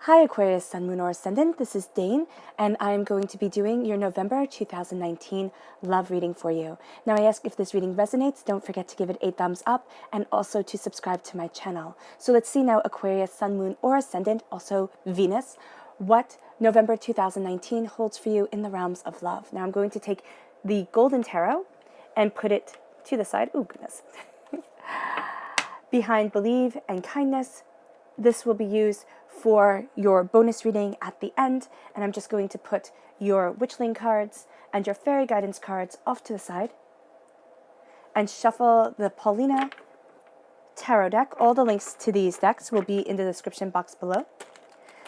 Hi Aquarius, Sun, Moon, or Ascendant. This is Dane, and I'm going to be doing your November 2019 love reading for you. Now, I ask if this reading resonates, don't forget to give it a thumbs up, and also to subscribe to my channel. So let's see now, Aquarius, Sun, Moon, or Ascendant, also Venus, what November 2019 holds for you in the realms of love. Now, I'm going to take the Golden Tarot and put it to the side. Oh, goodness. Behind Believe and Kindness. This will be used for your bonus reading at the end, and I'm just going to put your Witchling cards and your Fairy Guidance cards off to the side and shuffle the Paulina Tarot deck. All the links to these decks will be in the description box below.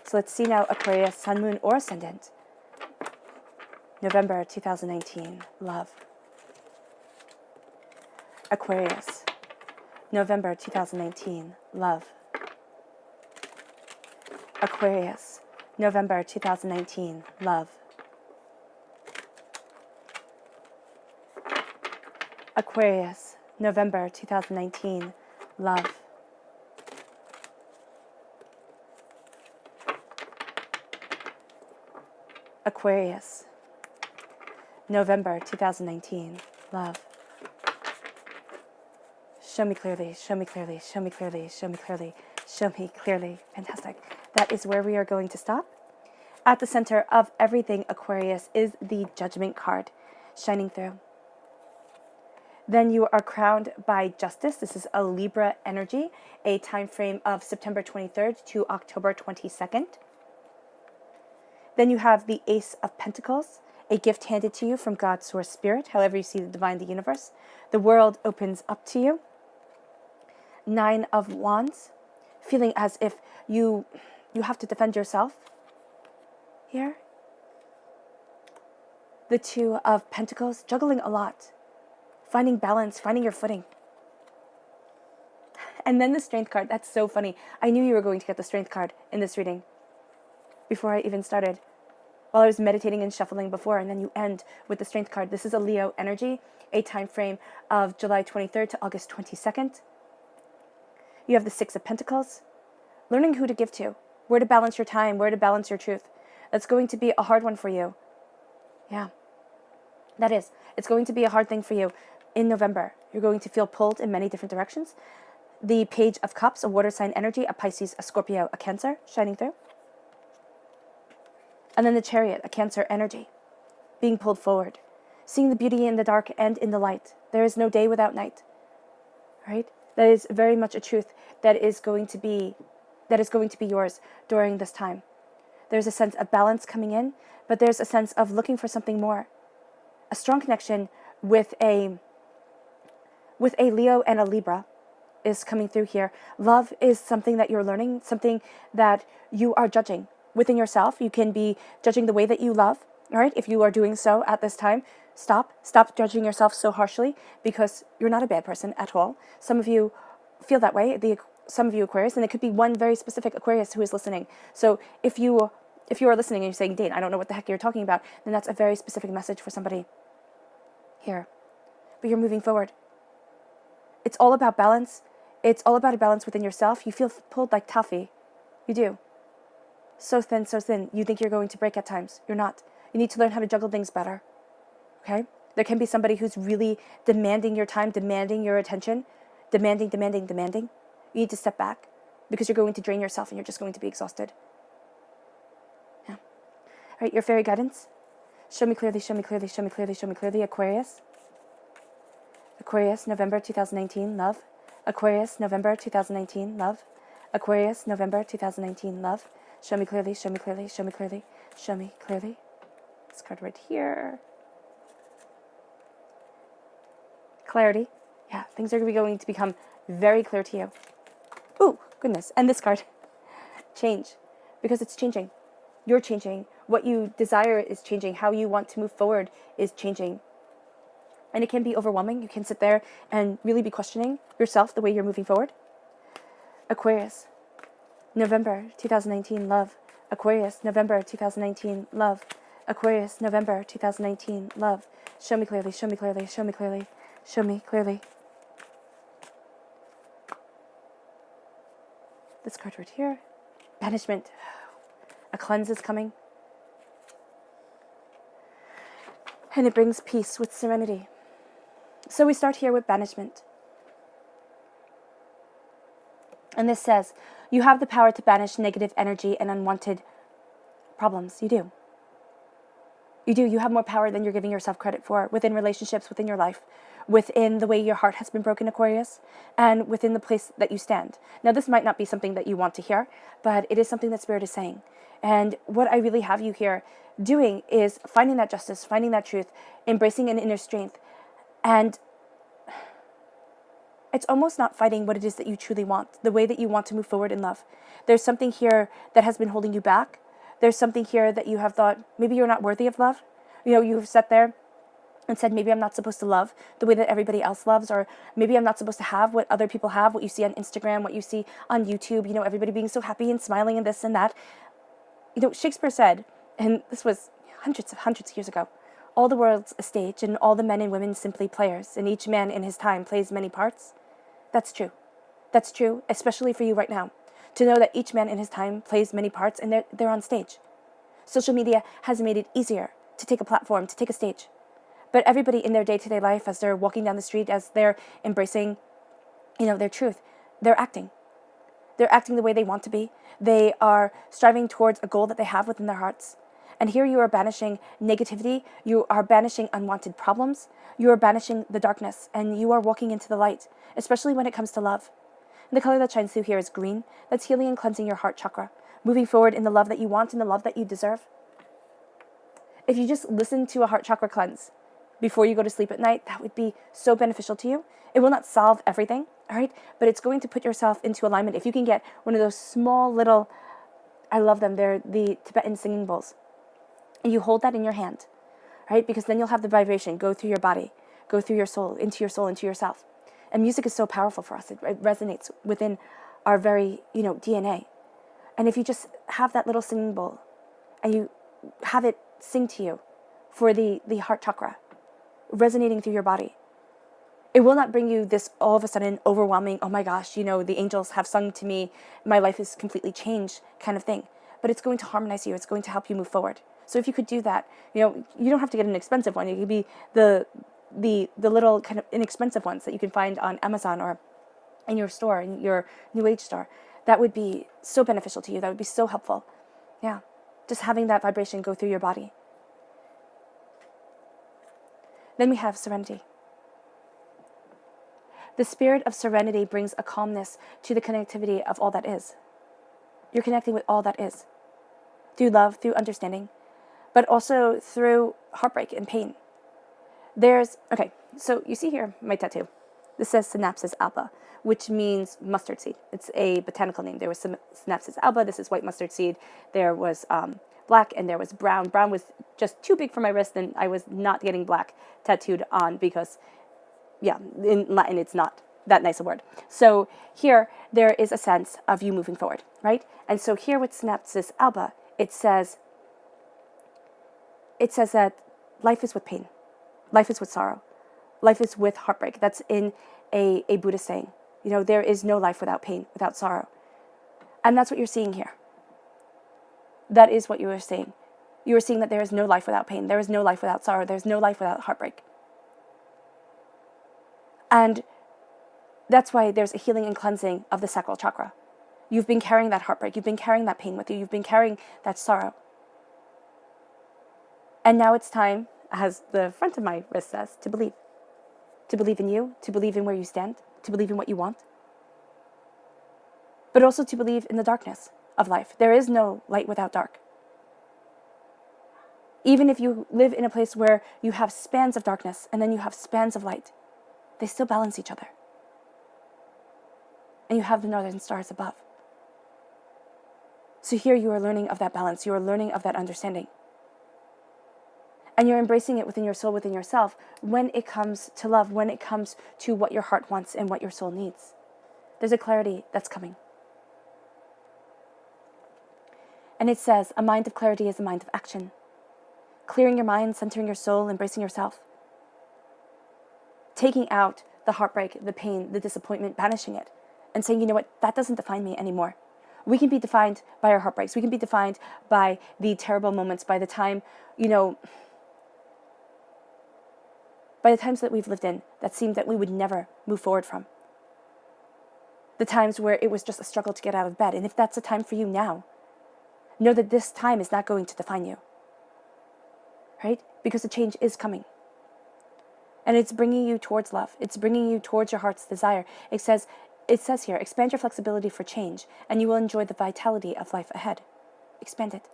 So let's see now, Aquarius, Sun, Moon, or Ascendant. November 2019, love. Aquarius, November 2019, love. Aquarius, November 2019, love. Aquarius, November 2019, love. Aquarius, November 2019, love. Show me clearly, show me clearly, show me clearly, show me clearly, show me clearly. Fantastic. That is where we are going to stop. At the center of everything, Aquarius, is the Judgment card shining through. Then you are crowned by Justice. This is a Libra energy, a time frame of September 23rd to October 22nd. Then you have the Ace of Pentacles, a gift handed to you from God, Source, Spirit, however you see the divine, the universe. The world opens up to you. Nine of Wands, feeling as if you have to defend yourself here. The Two of Pentacles, juggling a lot, finding balance, finding your footing. And then the Strength card. That's so funny. I knew you were going to get the Strength card in this reading before I even started, while I was meditating and shuffling before, and then you end with the Strength card. This is a Leo energy, a time frame of July 23rd to August 22nd. You have the Six of Pentacles, learning who to give to, where to balance your time, where to balance your truth. That's going to be a hard one for you. Yeah, that is. It's going to be a hard thing for you in November. You're going to feel pulled in many different directions. The Page of Cups, a water sign energy, a Pisces, a Scorpio, a Cancer, shining through. And then the Chariot, a Cancer energy, being pulled forward, seeing the beauty in the dark and in the light. There is no day without night, right? That is very much a truth that is going to be yours during this time. There's a sense of balance coming in, but there's a sense of looking for something more. A strong connection with a Leo and a Libra is coming through here. Love is something that you're learning, something that you are judging within yourself. You can be judging the way that you love, all right? If you are doing so at this time, stop judging yourself so harshly, because you're not a bad person at all. Some of you feel that way, some of you Aquarius, and it could be one very specific Aquarius who is listening. So if you are listening and you're saying, Dane, I don't know what the heck you're talking about, then that's a very specific message for somebody here. But you're moving forward. It's all about balance. It's all about a balance within yourself. You feel pulled like toffee. You do. So thin, so thin. You think you're going to break at times. You're not. You need to learn how to juggle things better. Okay? There can be somebody who's really demanding your time, demanding your attention, demanding. You need to step back, because you're going to drain yourself and you're just going to be exhausted. Yeah. All right, your Fairy Guidance. Show me clearly, show me clearly, show me clearly, show me clearly. Aquarius. Aquarius, November 2019, love. Aquarius, November 2019, love. Aquarius, November 2019, love. Show me clearly, show me clearly, show me clearly, show me clearly. This card right here. Clarity. Yeah, things are going to become very clear to you. Oh, goodness. And this card. Change. Because it's changing. You're changing. What you desire is changing. How you want to move forward is changing. And it can be overwhelming. You can sit there and really be questioning yourself, the way you're moving forward. Aquarius. November 2019, love. Aquarius, November 2019, love. Aquarius, November 2019, love. Show me clearly, show me clearly, show me clearly, show me clearly. This card right here. Banishment. A cleanse is coming. And it brings peace with serenity. So we start here with banishment. And this says, you have the power to banish negative energy and unwanted problems. You do. You do. You have more power than you're giving yourself credit for within relationships, within your life, within the way your heart has been broken, Aquarius, and within the place that you stand. Now, this might not be something that you want to hear, but it is something that Spirit is saying. And what I really have you here doing is finding that justice, finding that truth, embracing an inner strength. And it's almost not fighting what it is that you truly want, the way that you want to move forward in love. There's something here that has been holding you back. There's something here that you have thought, maybe you're not worthy of love. You know, you've sat there and said, maybe I'm not supposed to love the way that everybody else loves, or maybe I'm not supposed to have what other people have, what you see on Instagram, what you see on YouTube, you know, everybody being so happy and smiling and this and that. You know, Shakespeare said, and this was hundreds of years ago, all the world's a stage and all the men and women simply players, and each man in his time plays many parts. That's true. That's true, especially for you right now, to know that each man in his time plays many parts and they're on stage. Social media has made it easier to take a platform, to take a stage. But everybody in their day-to-day life, as they're walking down the street, as they're embracing, you know, their truth, they're acting. They're acting the way they want to be. They are striving towards a goal that they have within their hearts. And here you are banishing negativity. You are banishing unwanted problems. You are banishing the darkness, and you are walking into the light, especially when it comes to love. And the color that shines through here is green. That's healing and cleansing your heart chakra, moving forward in the love that you want and the love that you deserve. If you just listen to a heart chakra cleanse before you go to sleep at night, that would be so beneficial to you. It will not solve everything, all right? But it's going to put yourself into alignment. If you can get one of those small little, I love them, they're the Tibetan singing bowls. And you hold that in your hand, right? Because then you'll have the vibration go through your body, go through your soul, into yourself. And music is so powerful for us. It resonates within our very, DNA. And if you just have that little singing bowl and you have it sing to you for the heart chakra, resonating through your body, it will not bring you this all of a sudden overwhelming, oh my gosh, the angels have sung to me, my life is completely changed kind of thing. But it's going to harmonize you. It's going to help you move forward. So if you could do that, you don't have to get an expensive one. It could be the little kind of inexpensive ones that you can find on Amazon or in your store, in your New Age store. That would be so beneficial to you. That would be so helpful. Yeah. Just having that vibration go through your body. Then we have serenity. The spirit of serenity brings a calmness to the connectivity of all that is. You're connecting with all that is. Through love, through understanding, but also through heartbreak and pain. So you see here my tattoo. This says Synapsis alba, which means mustard seed. It's a botanical name. There was Synapsis alba. This is white mustard seed. There was black and there was brown. Brown was just too big for my wrist, and I was not getting black tattooed on because, in Latin it's not that nice a word. So here there is a sense of you moving forward, right? And so here with Synapsis alba, it says that life is with pain. Life is with sorrow. Life is with heartbreak. That's in a Buddhist saying. There is no life without pain, without sorrow. And that's what you're seeing here. That is what you are seeing. You are seeing that there is no life without pain. There is no life without sorrow. There's no life without heartbreak. And that's why there's a healing and cleansing of the sacral chakra. You've been carrying that heartbreak. You've been carrying that pain with you. You've been carrying that sorrow. And now it's time, as the front of my wrist says, to believe. To believe in you, to believe in where you stand, to believe in what you want. But also to believe in the darkness of life. There is no light without dark. Even if you live in a place where you have spans of darkness and then you have spans of light, they still balance each other. And you have the northern stars above. So here you are learning of that balance. You are learning of that understanding. And you're embracing it within your soul, within yourself, when it comes to love, when it comes to what your heart wants and what your soul needs. There's a clarity that's coming. And it says, a mind of clarity is a mind of action. Clearing your mind, centering your soul, embracing yourself. Taking out the heartbreak, the pain, the disappointment, banishing it. And saying, you know what, that doesn't define me anymore. We can be defined by our heartbreaks. We can be defined by the terrible moments, by the time, by the times that we've lived in that seemed that we would never move forward from. The times where it was just a struggle to get out of bed. And if that's a time for you now, know that this time is not going to define you. Right? Because the change is coming. And it's bringing you towards love. It's bringing you towards your heart's desire. It says here, expand your flexibility for change, and you will enjoy the vitality of life ahead. Expand it.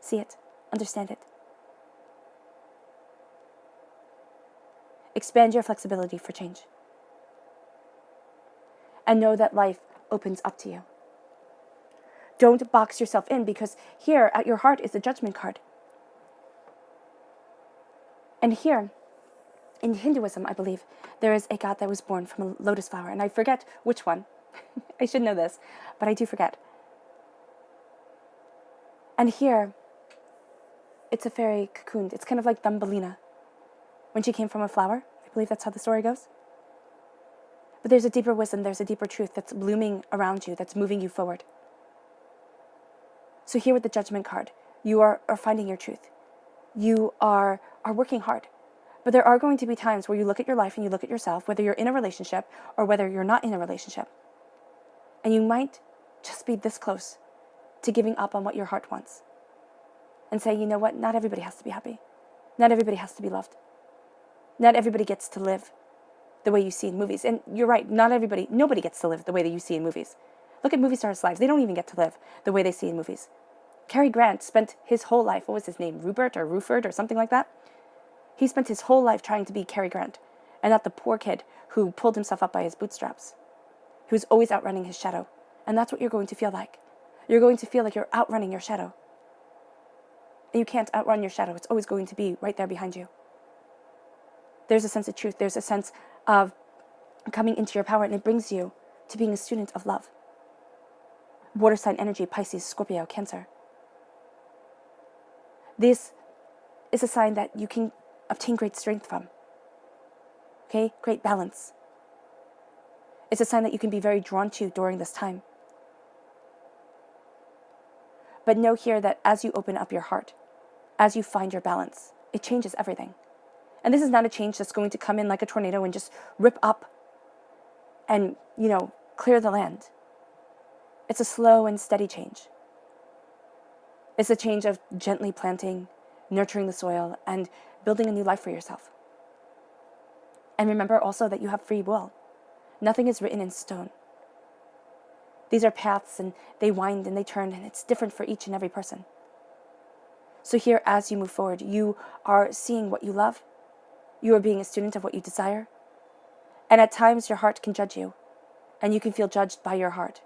See it. Understand it. Expand your flexibility for change. And know that life opens up to you. Don't box yourself in, because here at your heart is the Judgment card. And here, in Hinduism, I believe, there is a god that was born from a lotus flower, and I forget which one. I should know this, but I do forget. And here, it's a fairy cocooned. It's kind of like Thumbelina, when she came from a flower. I believe that's how the story goes. But there's a deeper wisdom, there's a deeper truth that's blooming around you, that's moving you forward. So here with the Judgment card, you are finding your truth. You are working hard. But there are going to be times where you look at your life and you look at yourself, whether you're in a relationship or whether you're not in a relationship. And you might just be this close to giving up on what your heart wants. And say, you know what, not everybody has to be happy. Not everybody has to be loved. Not everybody gets to live the way you see in movies. And you're right, nobody gets to live the way that you see in movies. Look at movie stars' lives. They don't even get to live the way they see in movies. Cary Grant spent his whole life, what was his name, Rupert or Ruford or something like that? He spent his whole life trying to be Cary Grant and not the poor kid who pulled himself up by his bootstraps. He was always outrunning his shadow. And that's what you're going to feel like. You're going to feel like you're outrunning your shadow. And you can't outrun your shadow. It's always going to be right there behind you. There's a sense of truth. There's a sense of coming into your power, and it brings you to being a student of love. Water sign energy, Pisces, Scorpio, Cancer. This is a sign that you can obtain great strength from. Okay? Great balance. It's a sign that you can be very drawn to during this time. But know here that as you open up your heart, as you find your balance, it changes everything. And this is not a change that's going to come in like a tornado and just rip up and, clear the land. It's a slow and steady change. It's a change of gently planting, nurturing the soil, and building a new life for yourself. And remember also that you have free will. Nothing is written in stone. These are paths, and they wind and they turn, and it's different for each and every person. So here, as you move forward, you are seeing what you love. You are being a student of what you desire. And at times, your heart can judge you, and you can feel judged by your heart.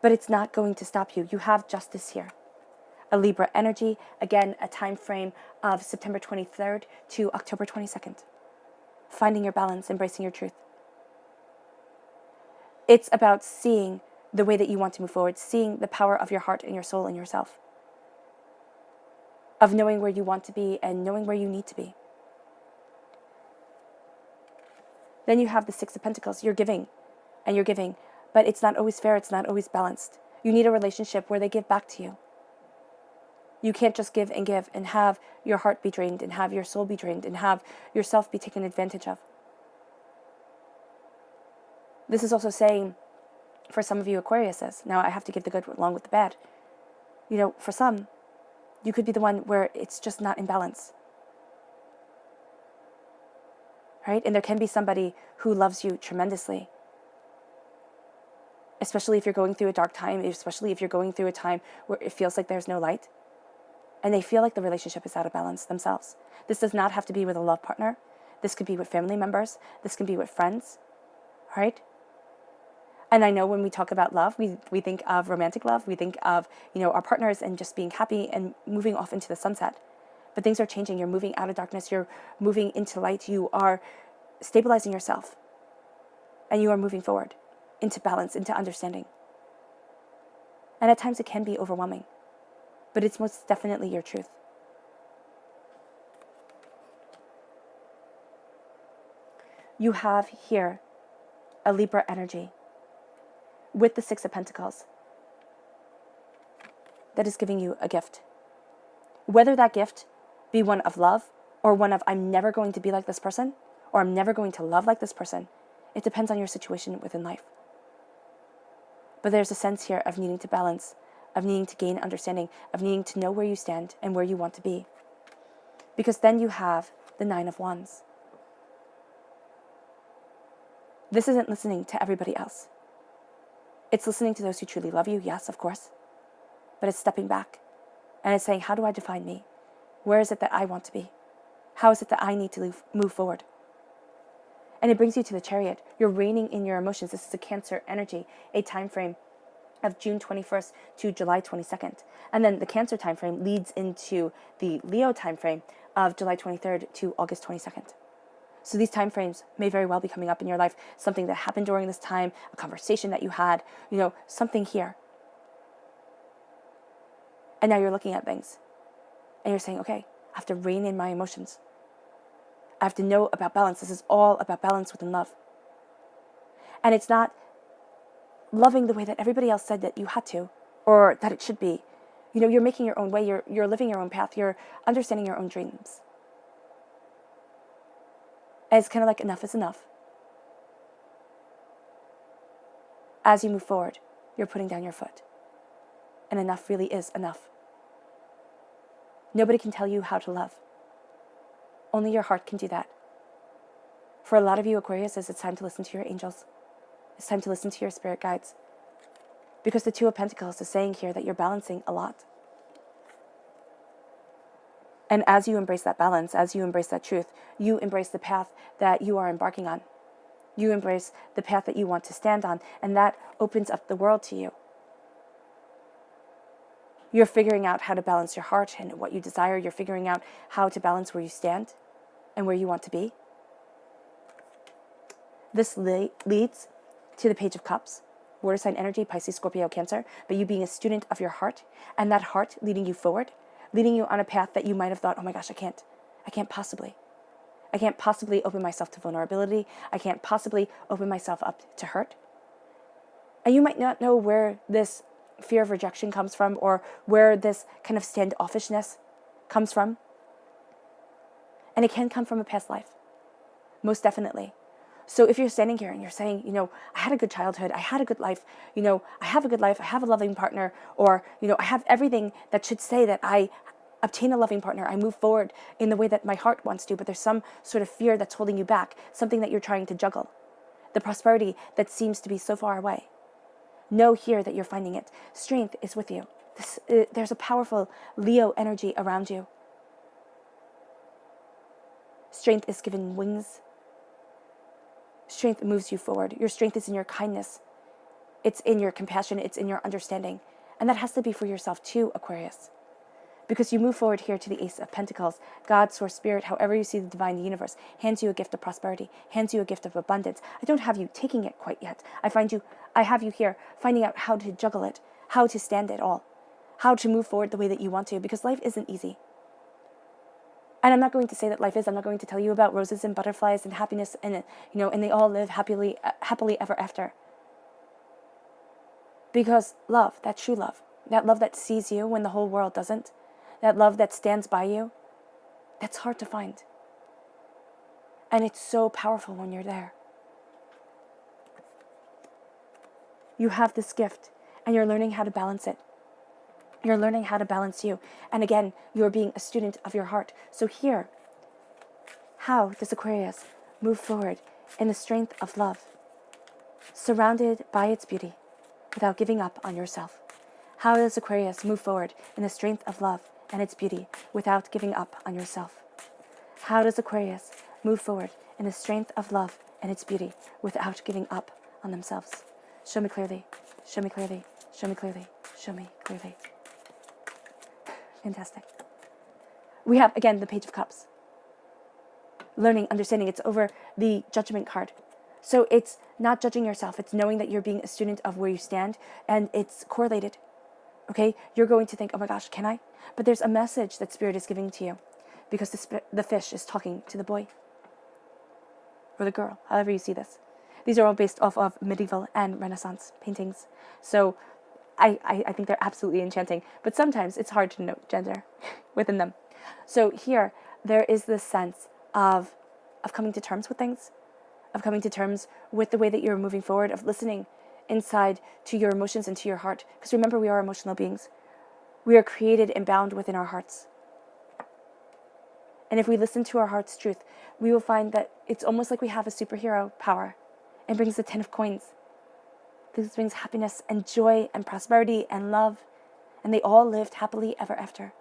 But it's not going to stop you. You have justice here. A Libra energy, again, a time frame of September 23rd to October 22nd. Finding your balance, embracing your truth. It's about seeing the way that you want to move forward, seeing the power of your heart and your soul and yourself. Of knowing where you want to be and knowing where you need to be. Then you have the Six of Pentacles. You're giving, and you're giving. But it's not always fair, it's not always balanced. You need a relationship where they give back to you. You can't just give and have your heart be drained and have your soul be drained and have yourself be taken advantage of. This is also saying, for some of you Aquariuses, now I have to give the good along with the bad. For some, you could be the one where it's just not in balance. Right? And there can be somebody who loves you tremendously. Especially if you're going through a dark time, especially if you're going through a time where it feels like there's no light. And they feel like the relationship is out of balance themselves. This does not have to be with a love partner. This could be with family members. This can be with friends. Right? And I know when we talk about love, we think of romantic love. We think of, our partners and just being happy and moving off into the sunset. But things are changing. You're moving out of darkness. You're moving into light. You are stabilizing yourself. And you are moving forward. Into balance, into understanding. And at times it can be overwhelming, but it's most definitely your truth. You have here a Libra energy with the Six of Pentacles that is giving you a gift. Whether that gift be one of love or one of I'm never going to be like this person or I'm never going to love like this person, it depends on your situation within life. But there's a sense here of needing to balance, of needing to gain understanding, of needing to know where you stand and where you want to be. Because then you have the Nine of Wands. This isn't listening to everybody else. It's listening to those who truly love you, yes, of course. But it's stepping back. And it's saying, how do I define me? Where is it that I want to be? How is it that I need to move forward? And it brings you to the Chariot. You're reigning in your emotions. This is a Cancer energy, a time frame of June 21st to July 22nd. And then the Cancer time frame leads into the Leo time frame of July 23rd to August 22nd. So these time frames may very well be coming up in your life. Something that happened during this time, a conversation that you had, something here. And now you're looking at things and you're saying, okay, I have to rein in my emotions. I have to know about balance. This is all about balance within love. And it's not loving the way that everybody else said that you had to or that it should be. You're making your own way. You're living your own path. You're understanding your own dreams. And it's kind of like enough is enough. As you move forward, you're putting down your foot. And enough really is enough. Nobody can tell you how to love. Only your heart can do that. For a lot of you Aquarius, it's time to listen to your angels. It's time to listen to your spirit guides. Because the Two of Pentacles is saying here that you're balancing a lot. And as you embrace that balance, as you embrace that truth, you embrace the path that you are embarking on. You embrace the path that you want to stand on, and that opens up the world to you. You're figuring out how to balance your heart and what you desire. You're figuring out how to balance where you stand and where you want to be. This leads to the Page of Cups, water sign energy, Pisces, Scorpio, Cancer, but you being a student of your heart, and that heart leading you forward, leading you on a path that you might have thought, oh my gosh, I can't possibly open myself to vulnerability. I can't possibly open myself up to hurt. And you might not know where this fear of rejection comes from or where this kind of standoffishness comes from. And it can come from a past life, most definitely. So if you're standing here and you're saying, I had a good childhood, I had a good life, I have a good life, I have a loving partner, or, I have everything that should say that I obtain a loving partner, I move forward in the way that my heart wants to, but there's some sort of fear that's holding you back, something that you're trying to juggle, the prosperity that seems to be so far away. Know here that you're finding it. Strength is with you. There's a powerful Leo energy around you. Strength is given wings. Strength moves you forward. Your strength is in your kindness. It's in your compassion. It's in your understanding. And that has to be for yourself too, Aquarius. Because you move forward here to the Ace of Pentacles. God, Source, Spirit, however you see the divine, the universe, hands you a gift of prosperity, hands you a gift of abundance. I don't have you taking it quite yet. I have you here finding out how to juggle it, how to stand it all, how to move forward the way that you want to, because life isn't easy. And I'm not going to say that life is. I'm not going to tell you about roses and butterflies and happiness and and they all live happily ever after. Because love, that true love, that love that sees you when the whole world doesn't, that love that stands by you, that's hard to find. And it's so powerful when you're there. You have this gift and you're learning how to balance it. You're learning how to balance you. And again, you're being a student of your heart. So here, how does Aquarius move forward in the strength of love, surrounded by its beauty, without giving up on yourself? How does Aquarius move forward in the strength of love and its beauty, without giving up on yourself? How does Aquarius move forward in the strength of love and its beauty, without giving up on themselves? Show me clearly. Show me clearly. Show me clearly. Show me clearly. Fantastic. We have, again, the Page of Cups. Learning, understanding. It's over the Judgment card. So it's not judging yourself. It's knowing that you're being a student of where you stand, and it's correlated. Okay? You're going to think, oh my gosh, can I? But there's a message that Spirit is giving to you, because the fish is talking to the boy or the girl, however you see this. These are all based off of medieval and Renaissance paintings. So I think they're absolutely enchanting, but sometimes it's hard to note gender within them. So here, there is this sense of coming to terms with things, of coming to terms with the way that you're moving forward, of listening inside to your emotions and to your heart. Because remember, we are emotional beings. We are created and bound within our hearts. And if we listen to our heart's truth, we will find that it's almost like we have a superhero power. It brings the 10 of coins. This brings happiness and joy and prosperity and love. And they all lived happily ever after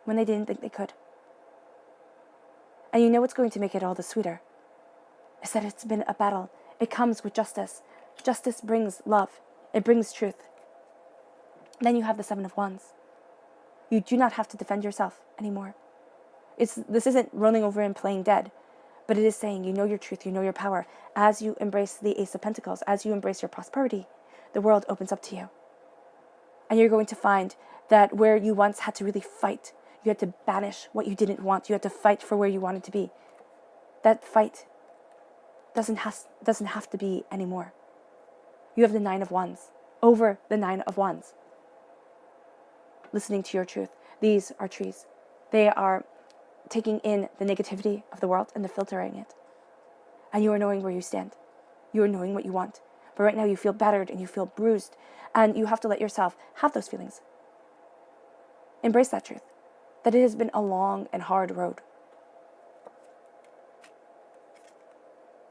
when they didn't think they could. And you know what's going to make it all the sweeter? Is that it's been a battle. It comes with justice. Justice brings love. It brings truth. Then you have the 7 of Wands. You do not have to defend yourself anymore. This isn't rolling over and playing dead, but it is saying you know your truth, you know your power. As you embrace the Ace of Pentacles, as you embrace your prosperity, the world opens up to you. And you're going to find that where you once had to really fight, you had to banish what you didn't want, you had to fight for where you wanted to be. That fight doesn't have to be anymore. You have the 9 of Wands over the 9 of Wands. Listening to your truth. These are trees. They are taking in the negativity of the world and the filtering it. And you are knowing where you stand. You are knowing what you want. But right now you feel battered and you feel bruised. And you have to let yourself have those feelings. Embrace that truth. That it has been a long and hard road.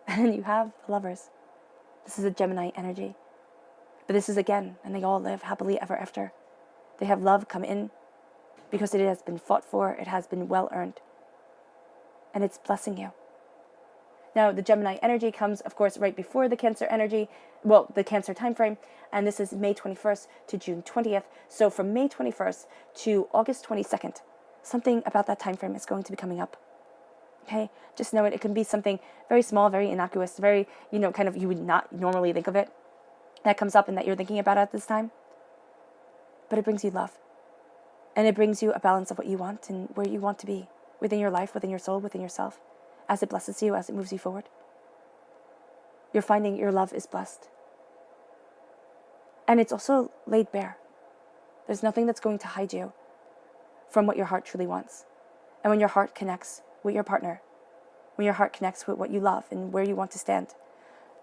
And then you have the Lovers. This is a Gemini energy. But this is again, and they all live happily ever after. They have love come in because it has been fought for, it has been well earned. And it's blessing you. Now, the Gemini energy comes, of course, right before the Cancer energy, well, the Cancer time frame, and this is May 21st to June 20th. So from May 21st to August 22nd, something about that time frame is going to be coming up. Okay? Just know it. It can be something very small, very innocuous, very, kind of you would not normally think of it, that comes up and that you're thinking about at this time. But it brings you love. And it brings you a balance of what you want and where you want to be within your life, within your soul, within yourself, as it blesses you, as it moves you forward. You're finding your love is blessed. And it's also laid bare. There's nothing that's going to hide you from what your heart truly wants. And when your heart connects with your partner, when your heart connects with what you love and where you want to stand,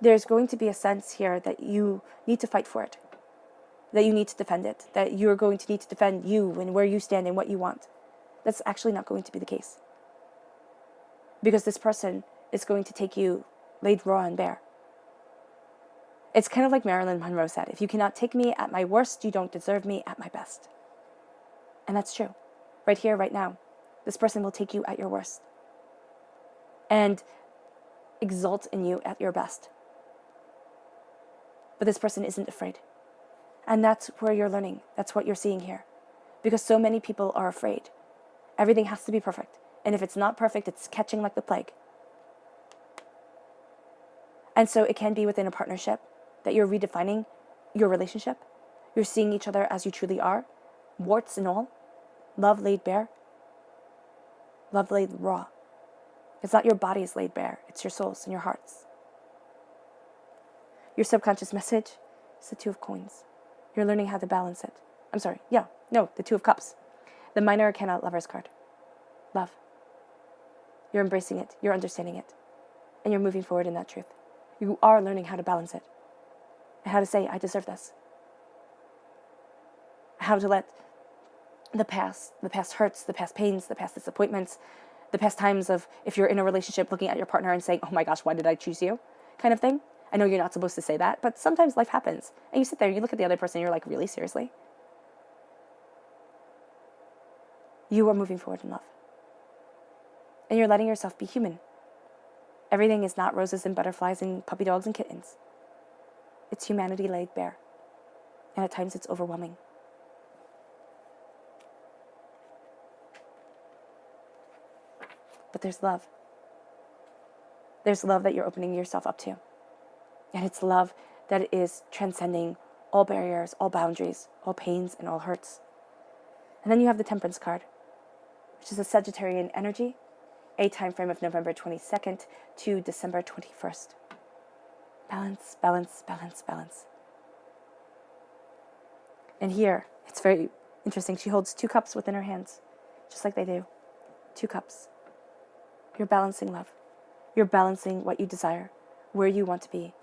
there's going to be a sense here that you need to fight for it, that you need to defend it, that you're going to need to defend you and where you stand and what you want. That's actually not going to be the case. Because this person is going to take you laid raw and bare. It's kind of like Marilyn Monroe said, if you cannot take me at my worst, you don't deserve me at my best. And that's true. Right here, right now, this person will take you at your worst and exalt in you at your best. But this person isn't afraid. And that's where you're learning. That's what you're seeing here. Because so many people are afraid. Everything has to be perfect. And if it's not perfect, it's catching like the plague. And so it can be within a partnership that you're redefining your relationship. You're seeing each other as you truly are, warts and all. Love laid bare. Love laid raw. It's not your bodies laid bare. It's your souls and your hearts. Your subconscious message is the 2 of Coins. You're learning how to balance it. The 2 of Cups. The Minor Arcana Lovers card. Love. You're embracing it. You're understanding it. And you're moving forward in that truth. You are learning how to balance it. And how to say, I deserve this. How to let the past hurts, the past pains, the past disappointments, the past times of if you're in a relationship looking at your partner and saying, oh my gosh, why did I choose you? Kind of thing. I know you're not supposed to say that, but sometimes life happens. And you sit there and you look at the other person and you're like, really, seriously? You are moving forward in love. And you're letting yourself be human. Everything is not roses and butterflies and puppy dogs and kittens. It's humanity laid bare. And at times it's overwhelming. But there's love. There's love that you're opening yourself up to. And it's love that is transcending all barriers, all boundaries, all pains, and all hurts. And then you have the Temperance card, which is a Sagittarian energy, a time frame of November 22nd to December 21st. Balance, balance, balance, balance. And here, it's very interesting. She holds 2 cups within her hands, just like they do. 2 cups. You're balancing love. You're balancing what you desire, where you want to be,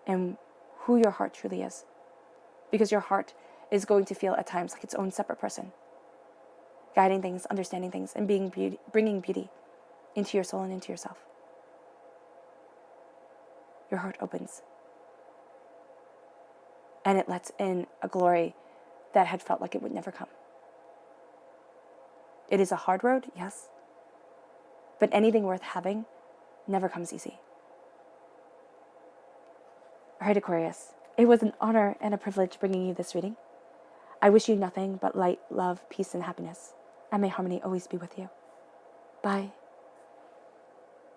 and who your heart truly is. Because your heart is going to feel at times like its own separate person, guiding things, understanding things, and bringing beauty into your soul and into yourself. Your heart opens, and it lets in a glory that had felt like it would never come. It is a hard road, yes, but anything worth having never comes easy. All right, Aquarius, it was an honor and a privilege bringing you this reading. I wish you nothing but light, love, peace, and happiness, and may harmony always be with you. Bye.